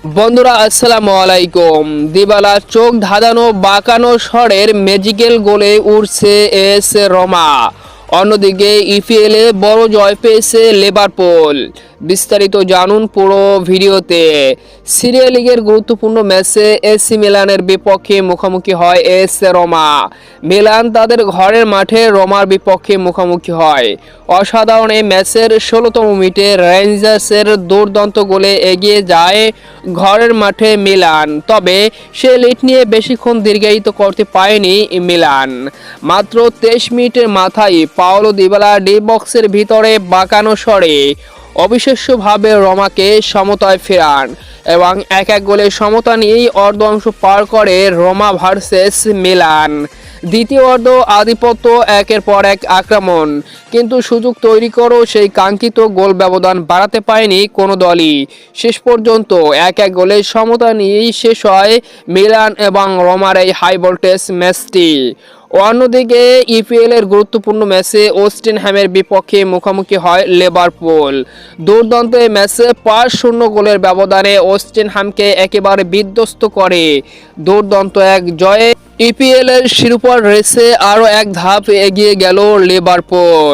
বন্ধুরা আসসালামু আলাইকুম। দিবালা চোখ ধাঁধানো বাঁকানো স্বরের ম্যাজিক্যাল গোলে উঠছে এস রোমা। অন্যদিকে ইপিএলে বড় জয় পেয়েছে লিভারপুল। বিস্তারিত জানুন পুরো ভিডিওতে। সিরিয়া লিগের গুরুত্বপূর্ণ ম্যাচে এসি মিলানের বিপক্ষে মুখোমুখি হয় এস রোমা। মিলান তাদের ঘরের মাঠে রোমার বিপক্ষে মুখোমুখি হয়। অসাধারণ এই ম্যাচের ১৬তম মিনিটে রেঞ্জার্সের দুর্দান্ত গোলে এগিয়ে যায় ঘরের মাঠে মিলান। তবে সে লিড নিয়ে বেশিক্ষণ দীর্ঘায়িত করতে পারেনি মিলান। মাত্র ২৩ মিনিটের মাথায় পাওলো দিবালা ডি বক্সের ভিতরে বাঁকানো স্বরে অবিশ্বাস্যভাবে রোমাকে সমতায় ফেরান এবং এক গোলে সমতা নিয়েই অর্ধ অংশ পার করে রোমা ভার্সেস মিলান। দ্বিতীয় অর্ধ আধিপত্য, একের পর এক আক্রমণ, কিন্তু সুযোগ তৈরি করেও সেই কাঙ্ক্ষিত গোল ব্যবধান বাড়াতে পারেনি কোনো দলই। শেষ পর্যন্ত এক গোলে সমতা নিয়েই শেষ হয় মিলান এবং রোমার এই হাই ভোল্টেজ ম্যাচটি। অন্যদিকে ইপিএলের গুরুত্বপূর্ণ ম্যাচে ওয়েস্ট হ্যামের বিপক্ষে মুখোমুখি হয় লিভারপুল। দুর্দান্ত এই ম্যাচে ৫-০ গোলের ব্যবধানে ওয়েস্ট হ্যামকে একেবারে বিধ্বস্ত করে দুর্দান্ত এক জয়ে ইপিএলের শিরোপার রেসে আরও এক ধাপ এগিয়ে গেল লিভারপুল।